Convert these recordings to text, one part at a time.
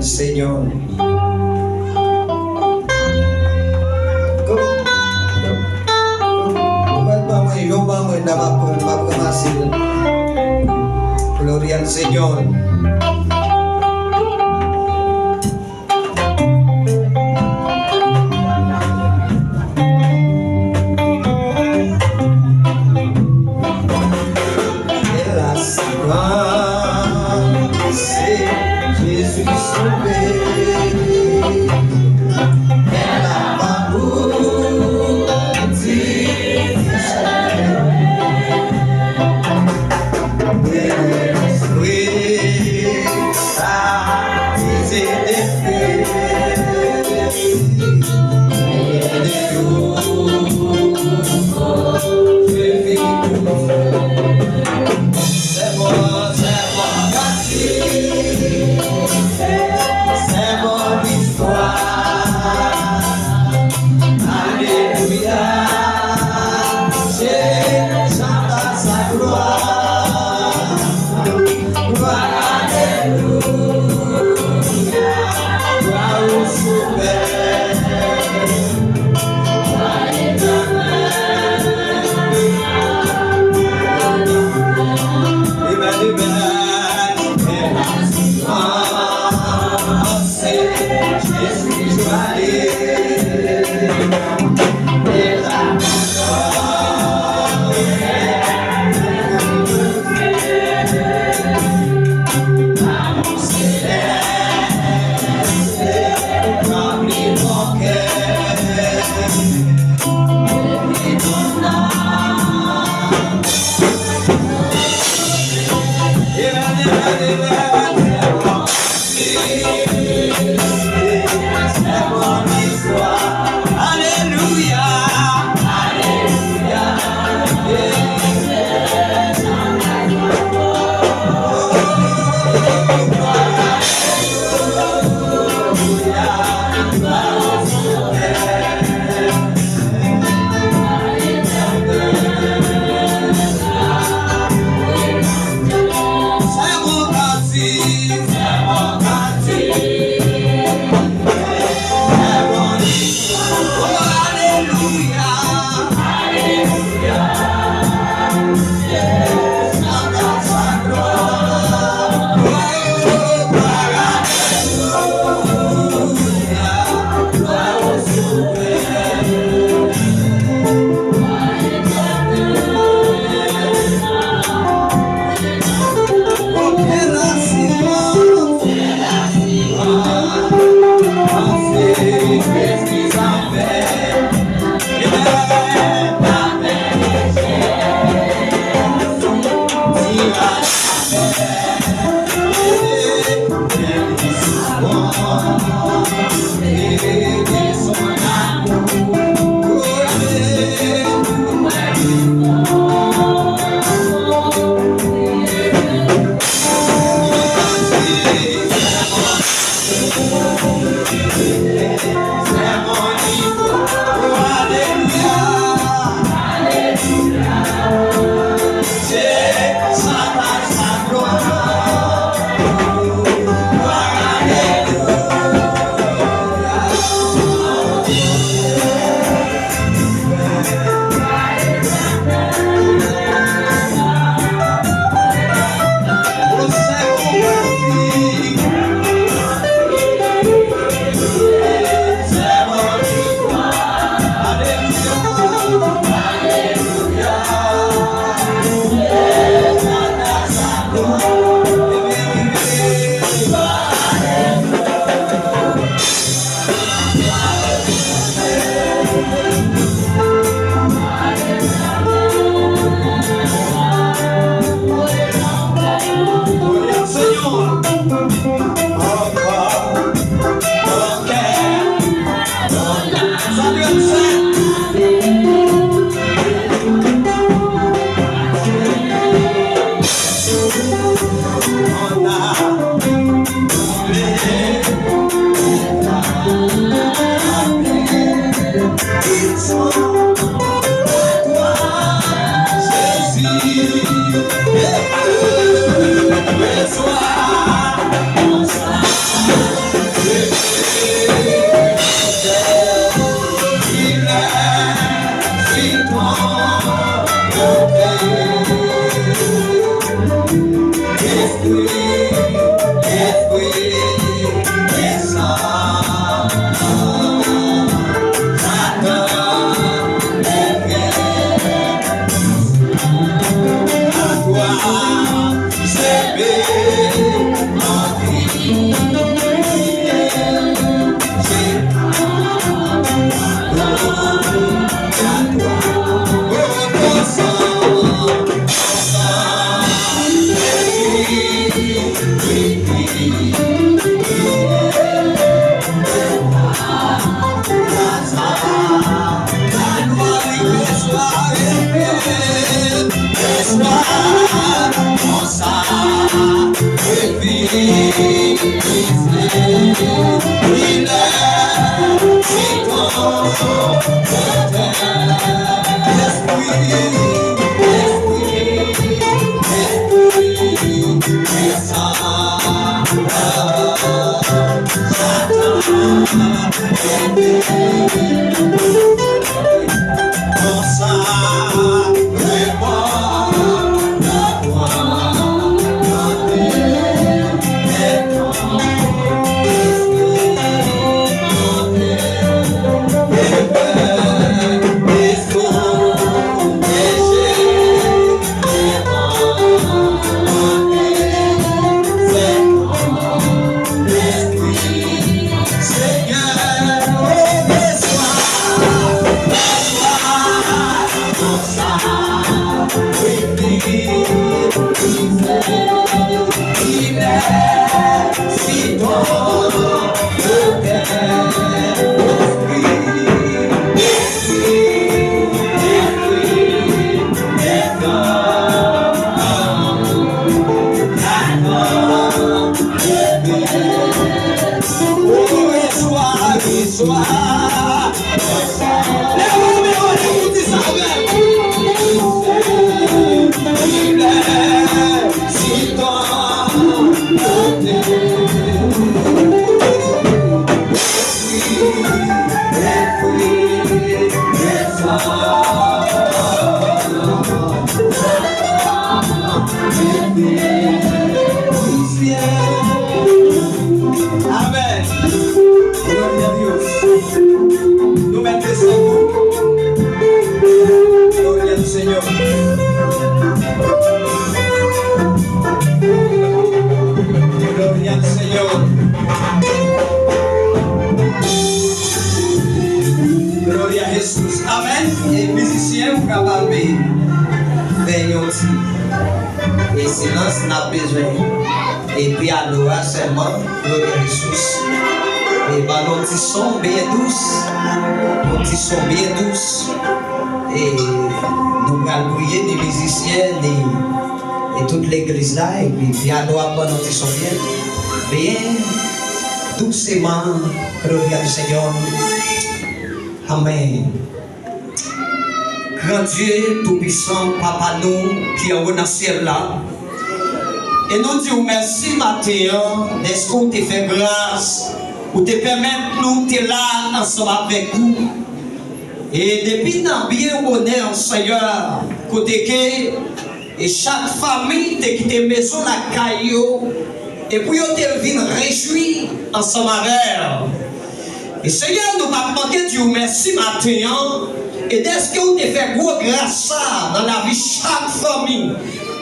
Seigneur. Gloria al Señor. Et silence n'a besoin. Et puis à l'oral seulement, gloire à Jésus. Et bah nos petits sons bien douces. Nos petits sons bien douces. Et nous allons prier des musiciens et toute l'église là. Et puis piano à nos petits sons bien doucement. Gloire du Seigneur. Amen. Grand Dieu Tout-Puissant, Papa nous qui est dans le ciel là. Et nous disons merci matin d'est-ce qu'on te fait grâce, pour te permettre nous de là ensemble avec nous. Et depuis dans bien honneur Seigneur, côté que et chaque famille te quitte maison la caillou et pour te venir réjouir ensemble avec. Et Seigneur nous va demander Dieu merci matin. Et est-ce qu'on te fait gros grâce dans la vie de chaque famille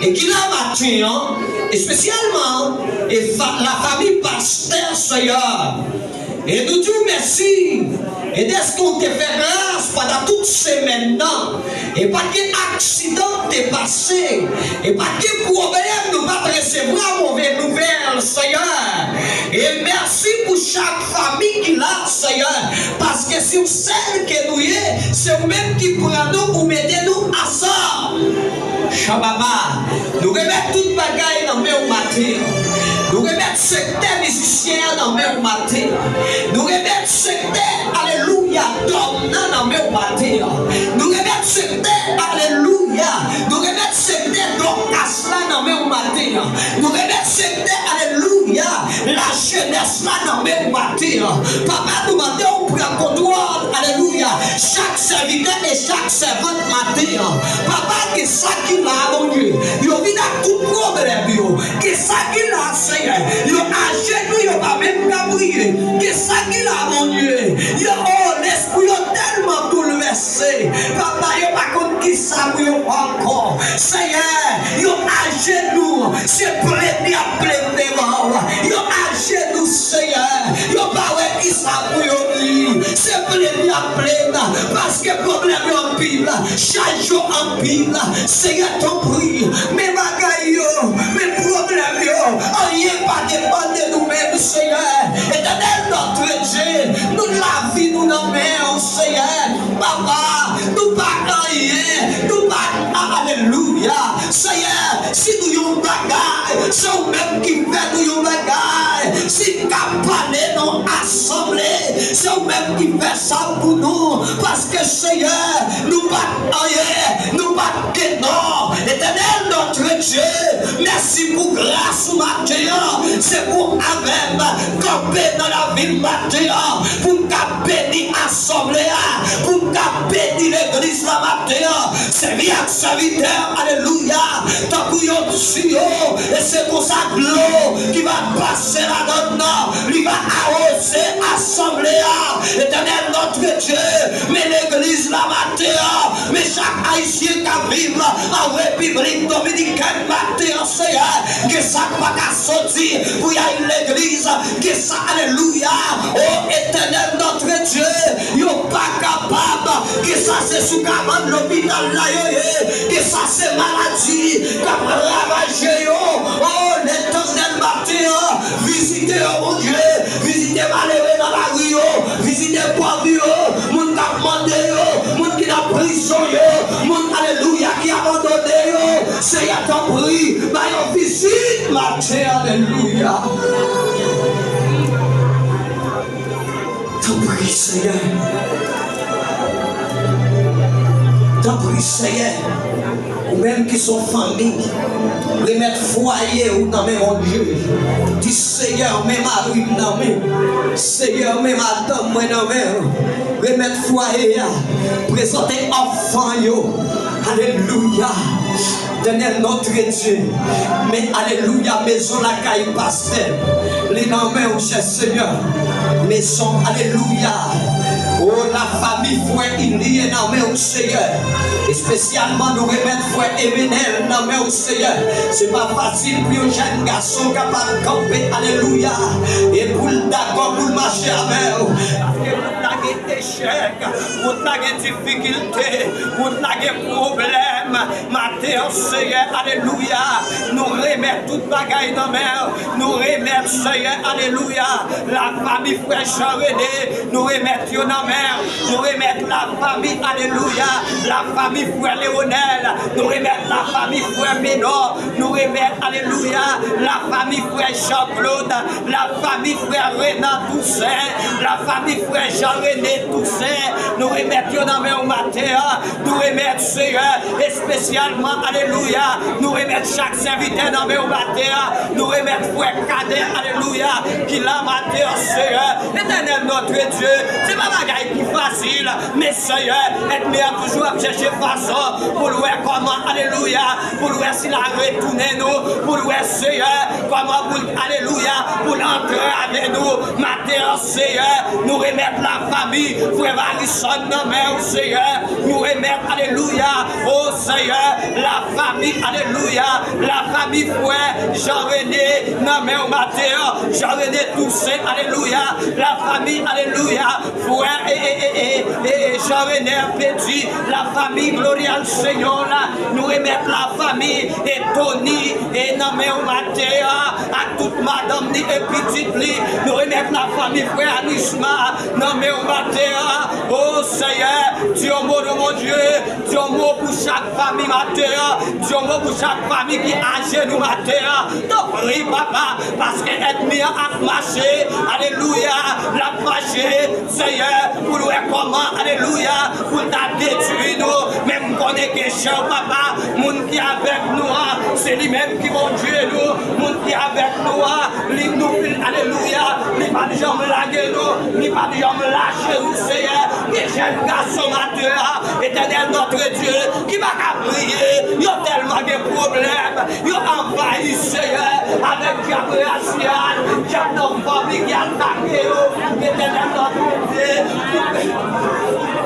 et qui l'a matin, et spécialement la famille pasteur Seigneur. Et nous disons merci. Et est-ce qu'on te fait grâce pendant toute semaine et pas d'accident t'est passé et pas de problème nous pas recevoir mauvaise nouvelle Seigneur. Et merci pour chaque famille qui l'a Seigneur, parce que c'est celle que nous y est, c'est vous-même qui prend nous pour m'aider nous à ça. Shababa, nous remettons toute bagaille dans mes matin. Nous remettons secteur musicien dans mes matin. Nous remettons secteur alléluia dans mes matin. Nous remettons secteur alléluia. Nous remettons secteur d'Ocasla dans mes matin. Nous remettons secteur alléluia la jeunesse là dans mes matin. Papa nous demande on prend contrôle, alléluia, chaque serviteur et chaque servante matin. Papa, qui ça qui l'a, mon Dieu, il vient à tout problème, qui ça qui l'a, Seigneur, il a genoux, il va même pas briller, qui ça qui l'a, mon Dieu, il a l'esprit tellement bouleversé. Papa, il n'a pas compte qui ça, encore. Seigneur, il a genoux, c'est plein de devant. Il a genoux, Seigneur, il n'a pas qui ça, c'est plein de parce que problème en pile, chaque jour en pile, Seigneur ton prix, mes bagailles, mes problèmes, rien pas dépend de nous-mêmes, Seigneur. Éternel notre Dieu, nous la vie nous en main, Seigneur. Papa, nous pas rien, nous pas, alléluia. Seigneur, si nous y avons bagaille, c'est nous-mêmes qui fait nous y avons bagaille. Si capable non assemblée, c'est nous-mêmes qui fait ça pour nous. Parce que Seigneur, nous battons rien, nous battons non. Éternel notre Dieu, merci pour grâce matin. C'est pour avec camper dans la ville matin, pour bénir l'assemblée, pour bénir l'église la matin. C'est bien serviteur, alléluia. Tant que vous dessus, et c'est pour ça que l'eau qui va passer là-dedans, il va arroser l'assemblée. Éternel notre Dieu, mais l'église la matin, mais chaque haïtien qui vit en République dominicaine matin, Seigneur, que ça va sortir pour y aller l'église, que ça, alléluia, oh éternel notre Dieu, il n'est pas capable, que ça c'est sous cabane l'hôpital là, que ça c'est maladie, qui a ravagé, oh l'éternel matin, visitez mon Dieu, visitez malheureux dans la rue, visitez pauvres, mon qui a demandé, mon qui a prison, mon alléluia qui a abandonné, Seigneur ton prix, ma visite matin, alléluia. Ton prix, Seigneur. Ton prix, Seigneur. Ou même qui sont familles, remettre foyer ou dans mon Dieu. Dis Seigneur, même mari dans mes. Seigneur, même madame, moi dans mes. Remettre foyer, présenter enfant, yo. Alléluia. Donnez notre Dieu. Mais alléluia, maison la caille pasteur. Les noms, cher Seigneur. Maison, alléluia. Oh, la famille, frère, il y a dans mes Seigneur. Et spécialement, nous remettre frère Emenel dans mes Seigneur. C'est pas facile pour un jeune garçon capable de camper, alléluia. Et pour le d'accord, pour le marcher avec vous. Parce que vous avez des échecs, vous avez des difficultés, vous avez des problèmes. Matin, Seigneur, alléluia. Nous remettons toute bagaille dans mer. Nous remettons, Seigneur, alléluia. La famille frère Jean-René, nous remettons dans mer. Nous remettons la famille, alléluia. La famille frère Léonel, nous remettons la famille frère Ménor, nous remettons, alléluia, la famille frère Jean-Claude, la famille frère Renan Toussaint, la famille frère Jean-René Toussaint, nous remettons dans mes matin, nous remettons, Seigneur, et spécialement, alléluia, nous remettons chaque serviteur dans mes matin, nous remettons frère Cadet, alléluia, qui l'a matin, Seigneur, éternel notre Dieu, c'est pas bagaille qui facile, mais Seigneur, être meilleur toujours à chercher façon pour voir comment, alléluia, pour voir s'il a retourné nous, pour voir, Seigneur, comment, pour, alléluia, pour entrer avec nous, matin, Seigneur, nous remettre la famille, frère Harrison, non, mais, Seigneur, nous remettre, alléluia, oh Seigneur, la famille, alléluia, la famille, frère Jean-René, non, mais, matin, Jean-René Toussaint, alléluia, la famille, alléluia, frère et Jean-René Petit, la famille Gloria al Seigneur, nous remettre la famille et Tony et nommé au matin à toute madame et petite lit, nous remettre la famille frère Anisma, nommé au matin, oh Seigneur, Dieu mot de mon Dieu, Dieu mot pour chaque famille matin, Dieu mot pour chaque famille qui a genoux matin, donc prie papa, parce qu'être mis à marcher, alléluia, la marcher, Seigneur, pour voir comment, alléluia, pour ta détruire nous, même qu'on est question, papa, moun qui est avec nous, c'est lui-même qui va Dieu nous, moun qui est avec nous, lui nous, alléluia. jamais lâcher nous, ni pas jamais lâcher nous, Seigneur. Les jeunes garçons mateurs, éternel notre Dieu, qui va prier, ils ont tellement de problèmes, ils ont envahi, Seigneur, avec diable racial, diable d'homme qui a attaqué, éternel notre Dieu,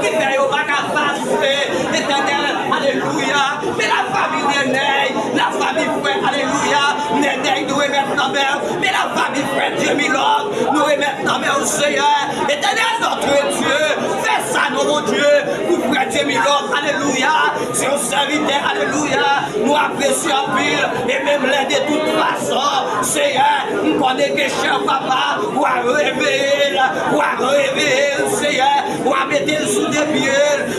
qui fait au bac à passer, éternel, alléluia, mais la famille Néné, la famille frère, alléluia, Néné, nous remettons dans mer, mais la famille frère Dieu Milord, nous remettons dans mer au Seigneur, éternel notre Dieu, fais ça, mon Dieu, pour frère Dieu Milord, alléluia, c'est un serviteur, alléluia, nous apprécions en pile, et même l'aide de toute façon, Seigneur, nous connaissons que cher papa, ou à réveiller, Seigneur, ou à mettre sous des pieds,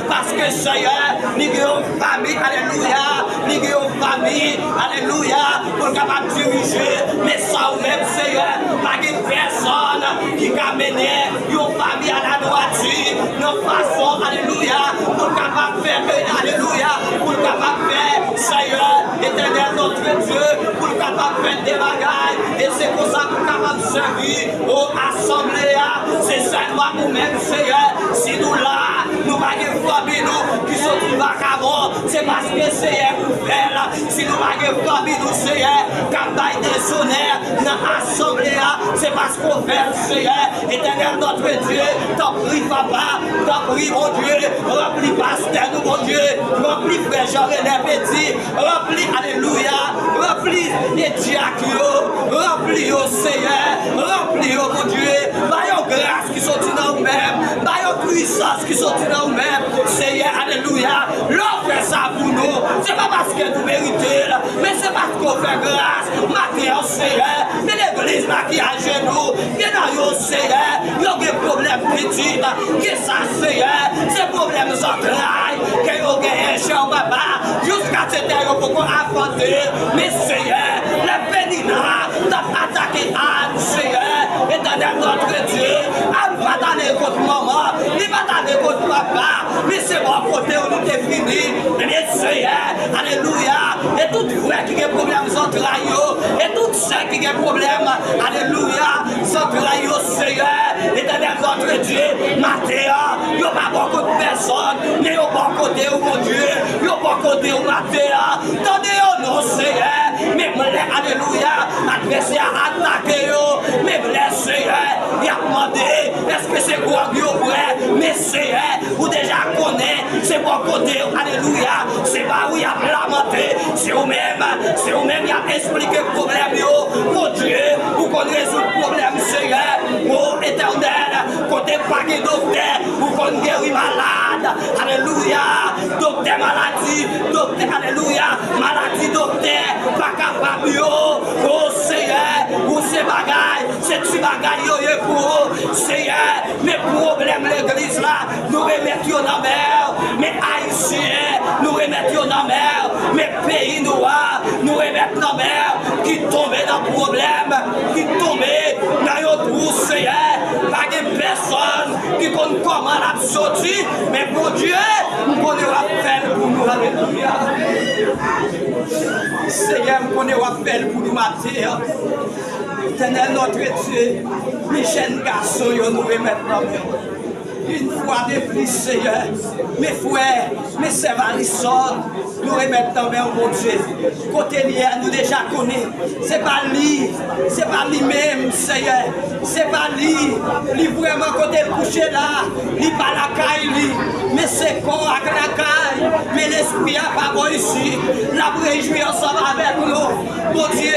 parce que Seigneur, nous avons une famille, alléluia, nous avons une famille, alléluia, pour capable diriger, mais ça ou même Seigneur, pas une personne qui a mené une famille à la droiture, nos façons, alléluia, pour capable faire, alléluia, pour capable faire, Seigneur, éternel notre Dieu, pour capable faire des bagailles, et c'est pour ça pour capable servir aux assemblées, c'est seulement nous-mêmes, Seigneur, si nous là, nous pas de famille, nous qui sont tous vagabonds, c'est parce que Seigneur nous fait là, si nous pas de famille, nous Seigneur, campagne des honneurs dans l'assemblée, c'est parce qu'on fait, Seigneur, éternel notre Dieu, t'en prie papa, t'en prie mon Dieu, remplis pasteur nous mon Dieu, remplis frère Jean-René Petit, remplis, alléluia, remplis les diacres, remplis au Seigneur, remplis au mon Dieu, maillons grâce qui sont dans nous-mêmes, maillons puissance qui sont dans nous-mêmes, Seigneur, alléluia, l'on fait ça pour nous, c'est pas parce que nous méritons, mais c'est parce qu'on fait grâce, matin, Seigneur, mais l'église là qui a genoux, bien dans le Seigneur, il y a des problèmes petits, que ça, Seigneur, ces problèmes entrailles, que vous gagnez chez papa, jusqu'à ce temps, vous pouvez affronter, mais Seigneur, les pénina, t'as attaqué à Seigneur, éternel notre Dieu, à ne pas donner contre maman, ne pas donner contre papa, mais c'est bon côté où nous t'es fini, mais Seigneur, alléluia, et tout frère qui a des problèmes entrailles, et tout ceux qui a des problèmes, alléluia, entrailles, Seigneur, éternel notre Dieu, Mathéa, il n'y a pas beaucoup de personnes, mais il y a pas côté où mon Dieu, il n'y a pas côté où Mathéa, tendez-vous, non, Seigneur, mais alléluia, adversaire attaqué, mais Seigneur, il a demandé, est-ce que c'est quoi qui est vrai, mais Seigneur, vous déjà connaissez, c'est bon côté, alléluia, c'est pas où il a lamenté, c'est vous-même, il a expliqué le problème, mon Dieu, vous connaissez le problème, Seigneur, oh éternel, côté pas de docteur, vous connaissez guérir malade, alléluia, docteur maladie, docteur, alléluia, maladie, docteur, pas capable, oh Seigneur, vous c'est bagaille, c'est tu bagaille, pour Seigneur, mes problèmes, l'église là, nous remettons dans la mer, mais haïtiens, nous remettons dans la mer, mes pays noirs, nous remettons dans la mer, qui tombent dans le problème, qui tombent dans le trou, Seigneur, pas de personne qui connaît comment la sortir, mais pour Dieu, nous connaissons faire pour nous, alléluia. Seigneur, nous connaissons faire pour nous matin. Éternel notre Dieu, les jeunes garçons, nous remettons dans le une fois de plus, Seigneur, mes frères, mes sœurs, nous remettons dans le mon Dieu. Côté lié, nous déjà connaissons. C'est pas lui-même, Seigneur. C'est pas lui vraiment côté le coucher là, lui pas la caille, mais c'est corps avec la caille, mais l'esprit n'a pas bon ici. La réjouir ensemble avec nous. Mon Dieu,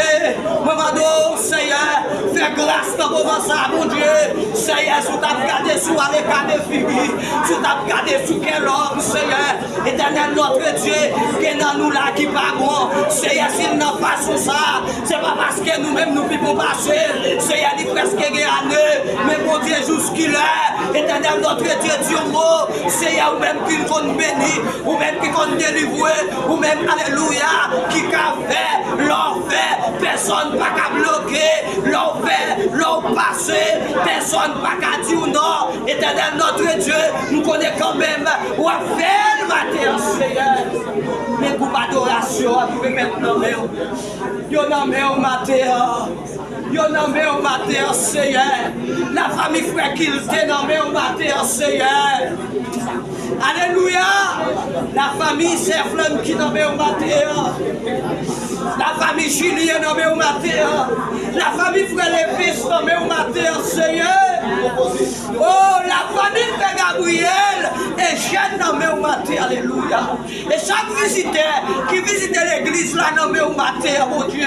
maman, Seigneur, fais grâce dans le moment ça, mon Dieu. Seigneur, si tu as regardé sur les cas de figure, si tu as regardé sur quel homme, Seigneur, éternel notre Dieu, qui est dans nous là qui va bon. Seigneur, s'il n'a pas sur ça, c'est pas parce que nous-mêmes nous pouvons passer. Seigneur, il presque année, mais mon Dieu, jusqu'il est, éternel notre Dieu, Dieu mot, Seigneur, ou même qui nous béni, ou même qui nous délivré, ou même, alléluia, qui a fait, l'enfer, personne n'a qu'à bloquer, l'enfer, l'ont passé, personne n'a qu'à dire non, éternel notre Dieu, nous connaissons quand même, ou à faire le matin, Seigneur, mais pour adoration, vous pouvez maintenant, il y en a au matin, Yo nommé au matin, Seigneur. La famille frère qu'il t'est nommé au matin, Seigneur. Alléluia. La famille Serflon qui nommé au matin. La famille Julien nommé au matin. La famille frère Lévis nommé au matin, Seigneur. Oh, la famille frère Gabriel et Jeanne nommé au matin. Alléluia. Et chaque visiteur qui visite l'église là nommé au matin, mon Dieu.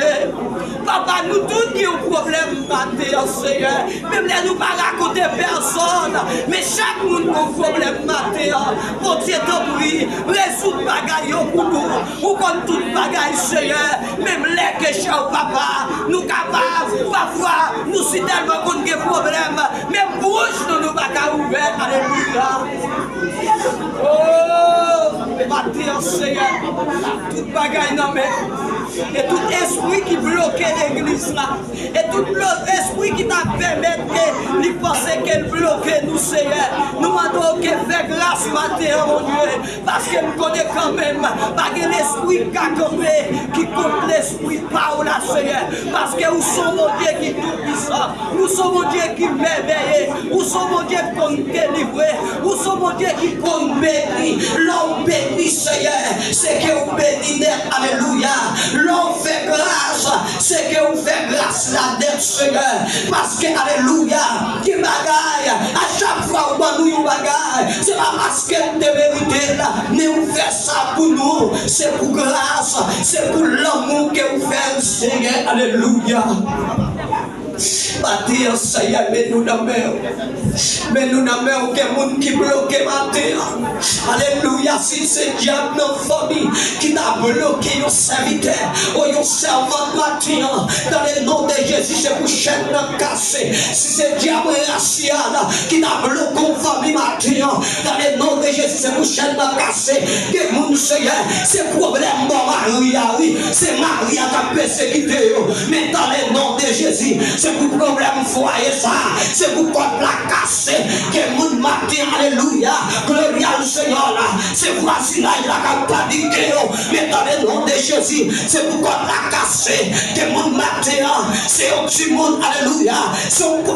Papa, nous tous qui avons un problème matin, Seigneur. Même là, nous ne pas raconter personne. Mais chaque monde a un problème matin. Mon Dieu, t'en prie, résoudre les bagailles pour nous. Ou comme tout bagaille, Seigneur. Même les que cher papa, nous capables, parfois, nous sommes tellement contre des problèmes. Même bouche, nous ne pas ouvert. Alléluia. Oh, matin, Seigneur. Tout bagaille, non mais. Et tout esprit qui bloquait l'église là, et tout esprit qui t'a permis de penser qu'elle bloquait nous, Seigneur, nous demandons qu'elle fait grâce matin, mon Dieu, parce qu'elle me connaît quand même, parce que l'esprit qui compte l'esprit par là, Seigneur, parce que nous sommes mon Dieu qui est tout puissant, nous sommes mon Dieu qui merveille, nous sommes mon Dieu qui compte délivrer, nous sommes mon Dieu qui compte bénir, l'homme béni, Seigneur, c'est que vous bénissez, alléluia. L'on fait grâce, c'est que vous faites grâce là-dedans, Seigneur. Parce que, alléluia, qui bagaille, à chaque fois où nous nous bagaille, c'est pas parce que de vérité là, mais vous faites ça pour nous, c'est pour grâce, c'est pour l'amour que vous faites, Seigneur, alléluia. Matin, Seigneur, mais nous n'avons aucun monde qui bloque matin. Alléluia, si c'est diable dans la famille qui t'a bloqué nos serviteurs, ou nos servants matin, dans le nom de Jésus, c'est pour chaîne cassée. Si c'est diable racial qui t'a bloqué nos famille matin, dans le nom de Jésus, c'est pour chaîne cassée. Que mon Seigneur, c'est problème Maria, oui, c'est Maria qui a persécuté, mais dans le nom de Jésus, c'est pour problème foyer ça, c'est pour qu'on la casse, que mon matin, alléluia, gloria au Seigneur là, c'est voisinage là qui a paniqué, mais dans le nom de Jésus, c'est pour qu'on la casse, que mon matin, c'est au petit monde, alléluia,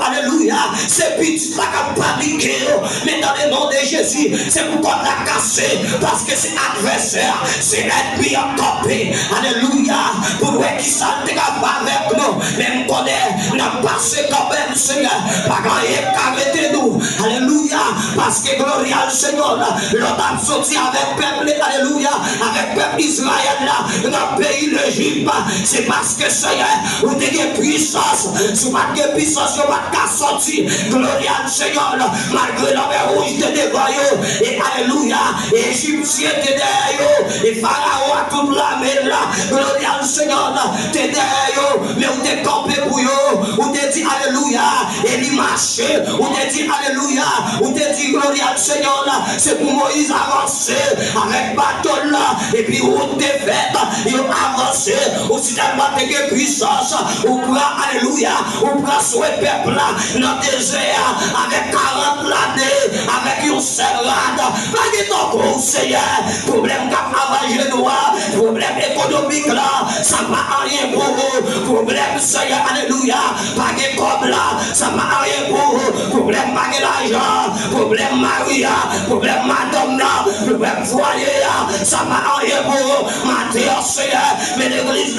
alléluia, c'est petit là qui a paniqué, mais dans le nom de Jésus, c'est pour qu'on la casse, parce que c'est adversaire, c'est l'ennemi en copie, alléluia, pour nous qui s'en avec nous, même qu'on est, n'a passé quand même, Seigneur, pas grand et nous, alléluia, parce que gloria au Seigneur, l'autre a sorti avec peuple, alléluia, avec peuple Israël là, dans le pays d'Égypte, c'est parce que Seigneur, vous avez des puissances, si vous n'avez pas de puissance, vous n'avez pas sortir, gloria au Seigneur, malgré la mer rouge de dévoyaux, et alléluia, et Égyptien de derrière, et Pharaon a toute la mer là, gloria au Seigneur, de derrière, mais vous êtes campé pour eux, vous êtes dit alléluia, et il marche, vous êtes dit alléluia, vous êtes dit gloria au Seigneur, c'est pour Moïse avancer avec bâton là, et puis vous êtes fait, il avance, aussi tellement de puissance, vous prenez alléluia, vous prenez souhait peuple là, dans le désert, avec 40 l'année, avec une seule rade, pas de temps, Seigneur, problème qu'à noir, problème économique là, ça ne va rien pour vous, problème Seigneur, alléluia, pas de comme là, ça ne va rien pour vous, problème pas de l'argent, problème Maria, problème madame là, problème foyer là, ça ne va rien pour vous, ma terre Seigneur, mais l'église